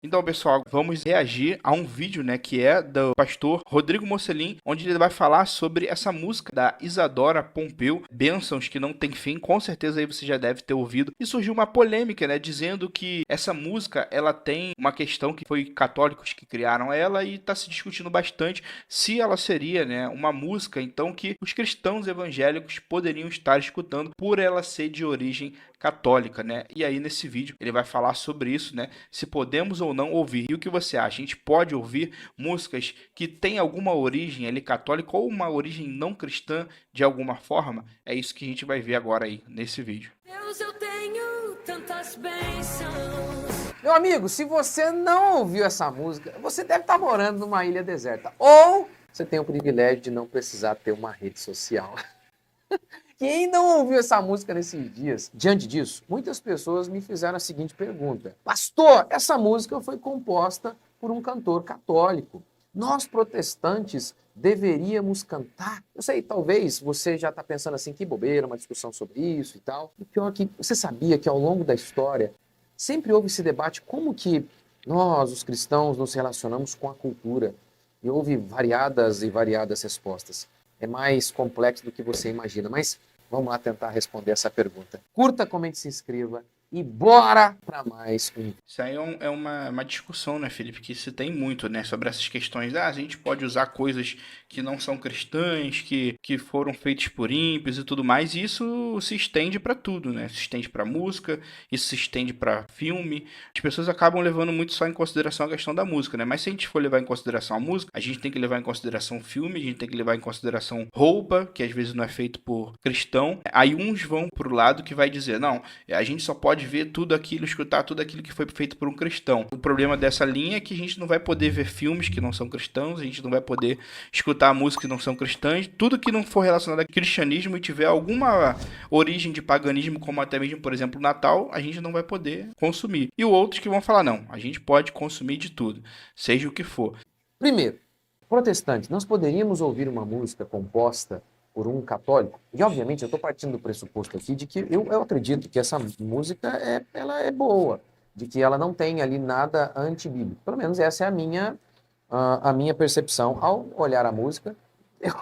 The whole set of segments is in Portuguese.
Então, pessoal, vamos reagir a um vídeo, né, que é do pastor Rodrigo Mocelin, onde ele vai falar sobre essa música da Isadora Pompeu, Bênçãos que não tem fim. Com certeza aí você já deve ter ouvido. E surgiu uma polêmica, né, dizendo que essa música, ela tem uma questão que foi católicos que criaram ela e está se discutindo bastante se ela seria, né, uma música, então, que os cristãos evangélicos poderiam estar escutando por ela ser de origem católica, né? E aí nesse vídeo ele vai falar sobre isso, né? Se podemos ou não ouvir. E o que você acha? A gente pode ouvir músicas que têm alguma origem ali católica ou uma origem não cristã de alguma forma? É isso que a gente vai ver agora aí nesse vídeo. Deus, eu tenho tantas bênçãos. Meu amigo, se você não ouviu essa música, você deve estar morando numa ilha deserta. Ou você tem o privilégio de não precisar ter uma rede social. Quem não ouviu essa música nesses dias? Diante disso, muitas pessoas me fizeram a seguinte pergunta: Pastor, essa música foi composta por um cantor católico. Nós, protestantes, deveríamos cantar? Eu sei, talvez você já está pensando assim, que bobeira, uma discussão sobre isso e tal. E pior que você sabia que ao longo da história sempre houve esse debate como que nós, os cristãos, nos relacionamos com a cultura. E houve variadas e variadas respostas. É mais complexo do que você imagina, mas vamos lá tentar responder essa pergunta. Curta, comente, se inscreva e bora para mais um. Isso aí é uma discussão, né, Felipe, que se tem muito, né, sobre essas questões. Ah, a gente pode usar coisas que não são cristãs, que foram feitas por ímpios e tudo mais, e isso se estende para tudo, né? Se estende para música, isso se estende para filme. As pessoas acabam levando muito só em consideração a questão da música, né? Mas se a gente for levar em consideração a música, a gente tem que levar em consideração o filme, a gente tem que levar em consideração roupa, que às vezes não é feito por cristão. Aí uns vão pro lado que vai dizer, não, a gente só pode ver tudo aquilo, escutar tudo aquilo que foi feito por um cristão. O problema dessa linha é que a gente não vai poder ver filmes que não são cristãos, a gente não vai poder escutar músicas que não são cristãs, tudo que não for relacionado a cristianismo e tiver alguma origem de paganismo, como até mesmo, por exemplo, o Natal, a gente não vai poder consumir. E outros que vão falar, não, a gente pode consumir de tudo, seja o que for. Primeiro, protestantes, nós poderíamos ouvir uma música composta por um católico? E obviamente eu estou partindo do pressuposto aqui de que eu acredito que essa música ela é boa, de que ela não tem ali nada antibíblico. Pelo menos essa é a minha percepção ao olhar a música. Eu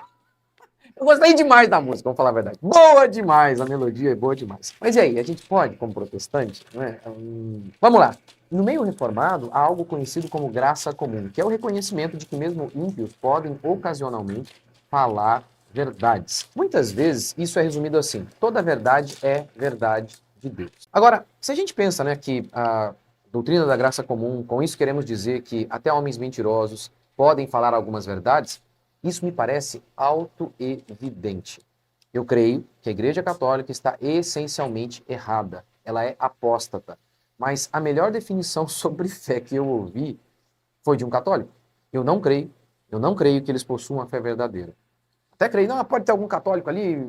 gostei demais da música, vamos falar a verdade. Boa demais, a melodia é boa demais. Mas e aí, a gente pode, como protestante, não é? Vamos lá. No meio reformado, há algo conhecido como graça comum, que é o reconhecimento de que mesmo ímpios podem, ocasionalmente, falar verdades. Muitas vezes, isso é resumido assim: toda verdade é verdade de Deus. Agora, se a gente pensa, né, que a doutrina da graça comum, com isso queremos dizer que até homens mentirosos podem falar algumas verdades, isso me parece autoevidente. Eu creio que a Igreja Católica está essencialmente errada. Ela é apóstata. Mas a melhor definição sobre fé que eu ouvi foi de um católico. Eu não creio que eles possuam uma fé verdadeira. Até creio, não, pode ter algum católico ali,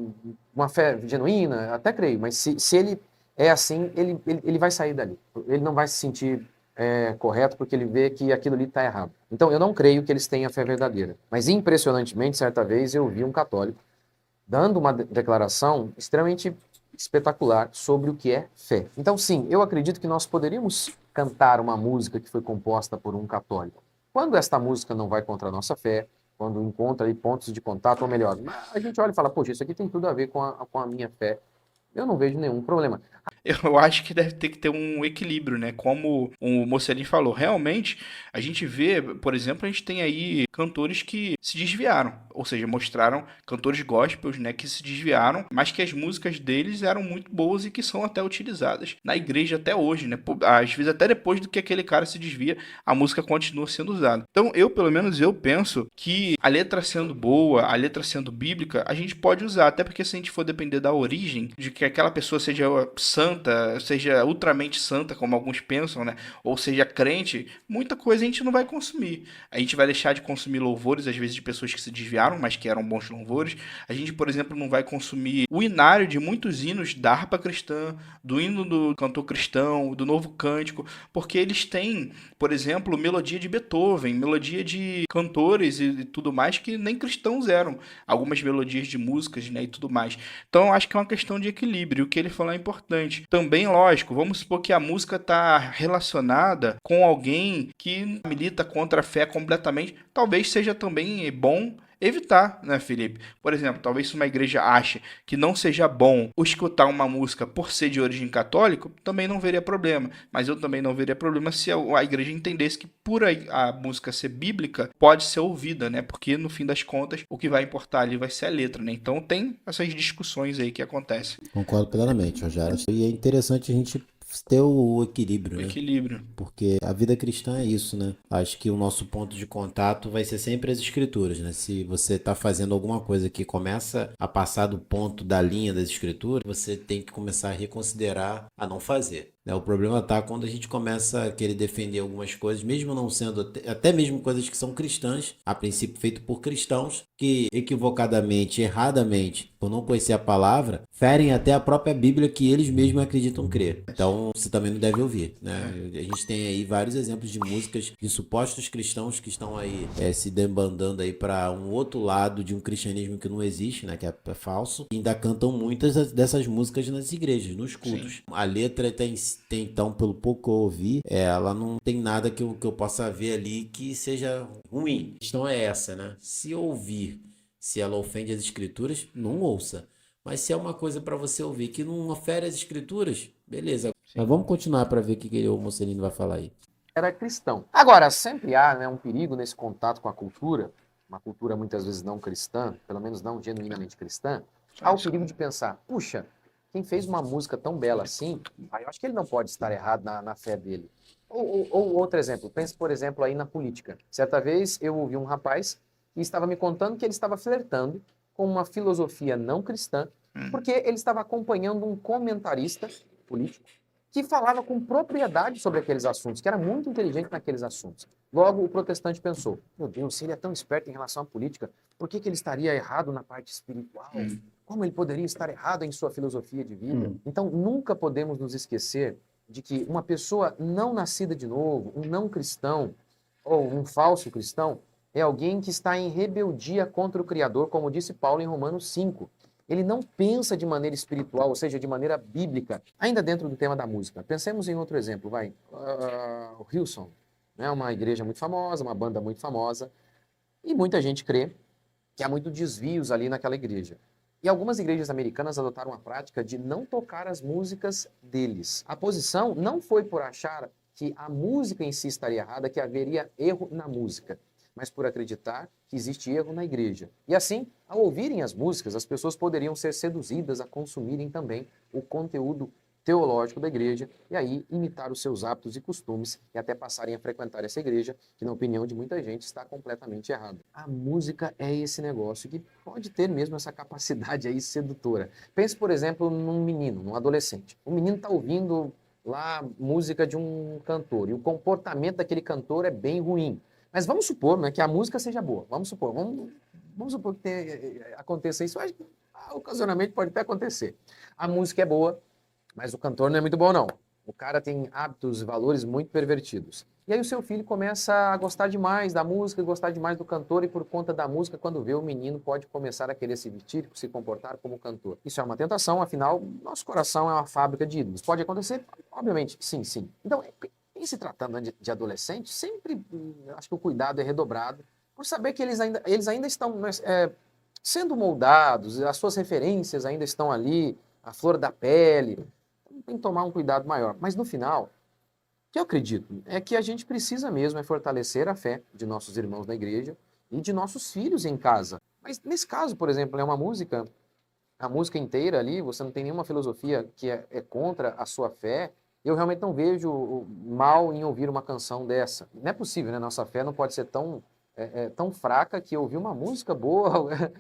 uma fé genuína, até creio, mas se ele é assim, ele vai sair dali. Ele não vai se sentir correto porque ele vê que aquilo ali está errado. Então, eu não creio que eles tenham a fé verdadeira. Mas, impressionantemente, certa vez eu vi um católico dando uma declaração extremamente espetacular sobre o que é fé. Então, sim, eu acredito que nós poderíamos cantar uma música que foi composta por um católico. Quando esta música não vai contra a nossa fé, quando encontra aí pontos de contato, ou melhor, a gente olha e fala, poxa, isso aqui tem tudo a ver com a minha fé, eu não vejo nenhum problema. Eu acho que deve ter que ter um equilíbrio, né? Como o Mocelin falou, realmente a gente vê, por exemplo, a gente tem aí cantores que se desviaram, ou seja, mostraram cantores gospels, né, que se desviaram, mas que as músicas deles eram muito boas e que são até utilizadas na igreja até hoje, né? Às vezes até depois do que aquele cara se desvia, a música continua sendo usada. Então, pelo menos eu penso que a letra sendo boa, a letra sendo bíblica, a gente pode usar, até porque se a gente for depender da origem, de que aquela pessoa seja santa, seja ultramente santa, como alguns pensam, né? Ou seja crente, muita coisa a gente não vai consumir. A gente vai deixar de consumir louvores, às vezes, de pessoas que se desviaram, mas que eram bons louvores. A gente, por exemplo, não vai consumir o inário de muitos hinos da harpa cristã, do hino do cantor cristão, do novo cântico, porque eles têm, por exemplo, melodia de Beethoven, melodia de cantores e tudo mais que nem cristãos eram. Algumas melodias de músicas, né, e tudo mais. Então, eu acho que é uma questão de equilíbrio. equilíbrio. O que ele falou é importante. Também, lógico, vamos supor que a música está relacionada com alguém que milita contra a fé completamente. Talvez seja também bom evitar, né, Felipe? Por exemplo, talvez se uma igreja ache que não seja bom escutar uma música por ser de origem católica, também não veria problema. Mas eu também não veria problema se a igreja entendesse que por a música ser bíblica, pode ser ouvida, né? Porque no fim das contas, o que vai importar ali vai ser a letra, né? Então tem essas discussões aí que acontecem. Concordo plenamente, Rogério. E é interessante a gente ter o equilíbrio, O né? equilíbrio. Porque a vida cristã é isso, né? Acho que o nosso ponto de contato vai ser sempre as escrituras, né? Se você está fazendo alguma coisa que começa a passar do ponto da linha das escrituras, você tem que começar a reconsiderar a não fazer, né? O problema tá quando a gente começa a querer defender algumas coisas, mesmo não sendo, até mesmo coisas que são cristãs, a princípio feito por cristãos, que equivocadamente, erradamente, por não conhecer a palavra, ferem até a própria Bíblia que eles mesmos acreditam crer. Então, você também não deve ouvir, né? A gente tem aí vários exemplos de músicas de supostos cristãos que estão aí se debandando aí para um outro lado de um cristianismo que não existe, né? Que é falso. E ainda cantam muitas dessas músicas nas igrejas, nos cultos. Sim. A letra tem então, pelo pouco que eu ouvi, ela não tem nada que eu possa ver ali que seja ruim. A questão é essa, né? Se ouvir, se ela ofende as escrituras, não ouça. Mas se é uma coisa para você ouvir que não ofere as escrituras, beleza. Mas vamos continuar para ver o que o Mocelino vai falar aí. Era cristão. Agora, sempre há, né, um perigo nesse contato com a cultura, uma cultura muitas vezes não cristã, pelo menos não genuinamente cristã, há o perigo de pensar, puxa, quem fez uma música tão bela assim, eu acho que ele não pode estar errado na fé dele. Ou outro exemplo, pense, por exemplo, aí na política. Certa vez eu ouvi um rapaz que estava me contando que ele estava flertando com uma filosofia não cristã, porque ele estava acompanhando um comentarista político que falava com propriedade sobre aqueles assuntos, que era muito inteligente naqueles assuntos. Logo, o protestante pensou, meu Deus, se ele é tão esperto em relação à política, por que ele estaria errado na parte espiritual? Como ele poderia estar errado em sua filosofia de vida? Então, nunca podemos nos esquecer de que uma pessoa não nascida de novo, um não cristão ou um falso cristão, é alguém que está em rebeldia contra o Criador, como disse Paulo em Romanos 5. Ele não pensa de maneira espiritual, ou seja, de maneira bíblica. Ainda dentro do tema da música, pensemos em outro exemplo, vai. O Hillsong, né? Uma igreja muito famosa, uma banda muito famosa, e muita gente crê que há muitos desvios ali naquela igreja. E algumas igrejas americanas adotaram a prática de não tocar as músicas deles. A posição não foi por achar que a música em si estaria errada, que haveria erro na música, mas por acreditar que existe erro na igreja. E assim, ao ouvirem as músicas, as pessoas poderiam ser seduzidas a consumirem também o conteúdo teológico da igreja e aí imitar os seus hábitos e costumes e até passarem a frequentar essa igreja, que na opinião de muita gente está completamente errado. A música é esse negócio que pode ter mesmo essa capacidade aí sedutora. Pense, por exemplo, num menino, num adolescente. O menino está ouvindo lá música de um cantor e o comportamento daquele cantor é bem ruim. Mas vamos supor, né, que a música seja boa. Vamos supor que aconteça isso. Ocasionalmente pode até acontecer. A música é boa, mas o cantor não é muito bom, não. O cara tem hábitos e valores muito pervertidos. E aí o seu filho começa a gostar demais da música, gostar demais do cantor, e por conta da música, quando vê o menino, pode começar a querer se vestir, se comportar como cantor. Isso é uma tentação, afinal, nosso coração é uma fábrica de ídolos. Pode acontecer? Obviamente, sim, sim. Então, em se tratando de adolescentes, sempre acho que o cuidado é redobrado por saber que eles ainda estão sendo moldados, as suas referências ainda estão ali, a flor da pele. Então, tem que tomar um cuidado maior. Mas no final, o que eu acredito é que a gente precisa mesmo fortalecer a fé de nossos irmãos na igreja e de nossos filhos em casa. Mas nesse caso, por exemplo, é uma música, a música inteira ali, você não tem nenhuma filosofia que é contra a sua fé. Eu realmente não vejo mal em ouvir uma canção dessa. Não é possível, né? Nossa fé não pode ser tão fraca que ouvir uma música boa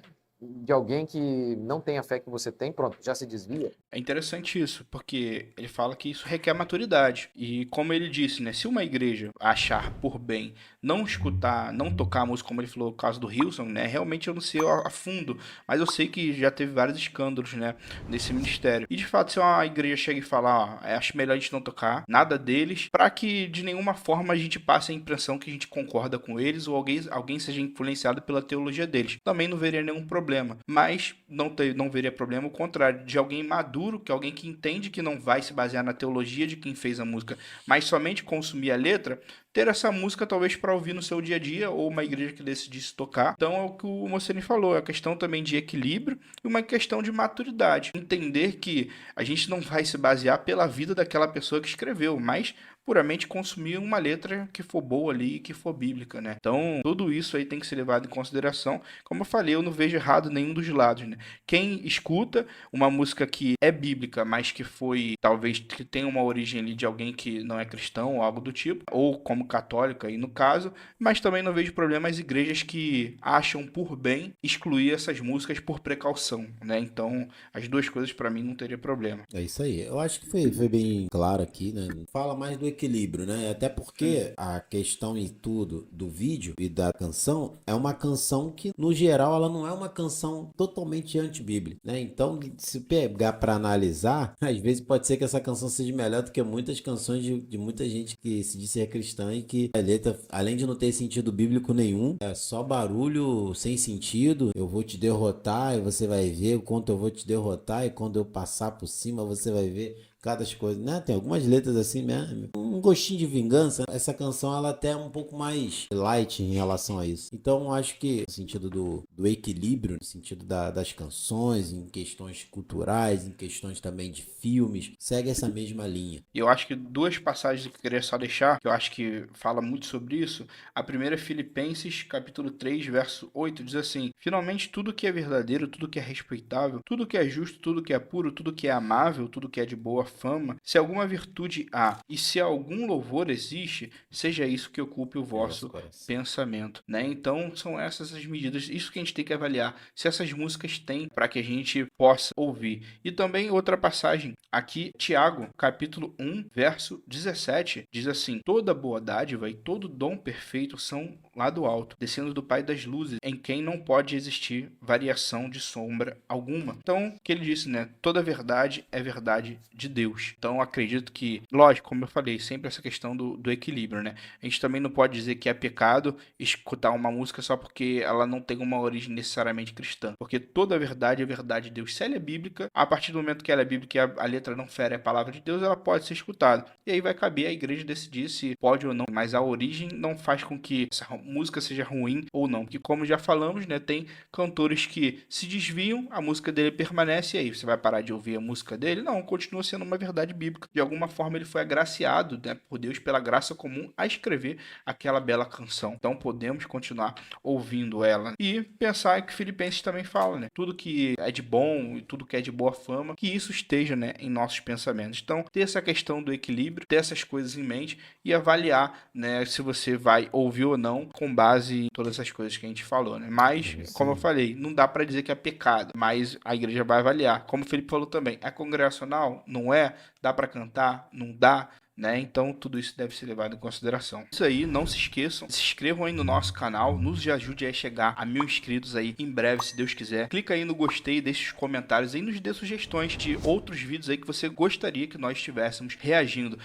de alguém que não tem a fé que você tem, pronto, já se desvia. É interessante isso, porque ele fala que isso requer maturidade. E como ele disse, né, se uma igreja achar por bem não escutar, não tocar a música, como ele falou, no caso do Hillsong, né, realmente eu não sei a fundo, mas eu sei que já teve vários escândalos, né, nesse ministério. E de fato, se uma igreja chega e fala, acho melhor a gente não tocar nada deles, para que de nenhuma forma a gente passe a impressão que a gente concorda com eles ou alguém seja influenciado pela teologia deles. Também não veria nenhum problema. problema. Mas não veria problema o contrário, de alguém maduro, que alguém que entende que não vai se basear na teologia de quem fez a música, mas somente consumir a letra, ter essa música talvez para ouvir no seu dia a dia, ou uma igreja que decidisse tocar. Então é o que o Mocelin falou, é a questão também de equilíbrio e uma questão de maturidade. Entender que a gente não vai se basear pela vida daquela pessoa que escreveu, mas puramente consumir uma letra que for boa ali, que for bíblica, né? Então, tudo isso aí tem que ser levado em consideração. Como eu falei, eu não vejo errado nenhum dos lados, né? Quem escuta uma música que é bíblica, mas que foi, talvez, que tenha uma origem ali de alguém que não é cristão ou algo do tipo, ou como católica aí no caso, mas também não vejo problema as igrejas que acham por bem excluir essas músicas por precaução, né? Então, as duas coisas para mim não teria problema. É isso aí. Eu acho que foi bem claro aqui, né? Fala mais do equilíbrio, né? Até porque a questão e tudo do vídeo e da canção é uma canção que, no geral, ela não é uma canção totalmente antibíblica, né? Então, se pegar para analisar, às vezes pode ser que essa canção seja melhor do que muitas canções de muita gente que se diz ser cristã e que a letra, além de não ter sentido bíblico nenhum, é só barulho sem sentido. Eu vou te derrotar e você vai ver o quanto eu vou te derrotar, e quando eu passar por cima você vai ver cada coisa, né? Tem algumas letras assim mesmo, um gostinho de vingança. Essa canção ela até é um pouco mais light em relação a isso. Então eu acho que no sentido do equilíbrio, no sentido das canções, em questões culturais, em questões também de filmes, segue essa mesma linha. E eu acho que duas passagens que eu queria só deixar, que eu acho que fala muito sobre isso. A primeira é Filipenses, capítulo 3, verso 8, diz assim: finalmente tudo que é verdadeiro, tudo que é respeitável, tudo que é justo, tudo que é puro, tudo que é amável, tudo que é de boa fama, se alguma virtude há e se algum louvor existe, seja isso que ocupe o vosso pensamento, né? Então são essas as medidas, isso que a gente tem que avaliar, se essas músicas têm para que a gente possa ouvir. E também outra passagem aqui, Tiago, capítulo 1, verso 17, diz assim: toda boa dádiva e todo dom perfeito são lá do alto, descendo do Pai das luzes, em quem não pode existir variação de sombra alguma. Então, o que ele disse, né? Toda verdade é verdade de Deus. Então, acredito que, lógico, como eu falei, sempre essa questão do equilíbrio, né? A gente também não pode dizer que é pecado escutar uma música só porque ela não tem uma origem necessariamente cristã. Porque toda verdade é verdade de Deus. Se ela é bíblica, a partir do momento que ela é bíblica e a letra não fere a palavra de Deus, ela pode ser escutada. E aí vai caber à igreja decidir se pode ou não. Mas a origem não faz com que essa música seja ruim ou não. Porque como já falamos, né, tem cantores que se desviam, a música dele permanece, e aí você vai parar de ouvir a música dele? Não, continua sendo uma verdade bíblica. De alguma forma ele foi agraciado, né, por Deus, pela graça comum, a escrever aquela bela canção. Então podemos continuar ouvindo ela. E pensar que Filipenses também fala, né, tudo que é de bom e tudo que é de boa fama, que isso esteja, né, em nossos pensamentos. Então ter essa questão do equilíbrio, ter essas coisas em mente e avaliar, né, se você vai ouvir ou não com base em todas essas coisas que a gente falou, né? Mas, como eu falei, não dá para dizer que é pecado, mas a igreja vai avaliar. Como o Felipe falou também, é congregacional? Não é? Dá para cantar? Não dá? Né? Então tudo isso deve ser levado em consideração. Isso aí, não se esqueçam, se inscrevam aí no nosso canal, nos ajude a chegar a 1000 inscritos aí em breve, se Deus quiser. Clica aí no gostei, deixe os comentários aí, nos dê sugestões de outros vídeos aí que você gostaria que nós estivéssemos reagindo.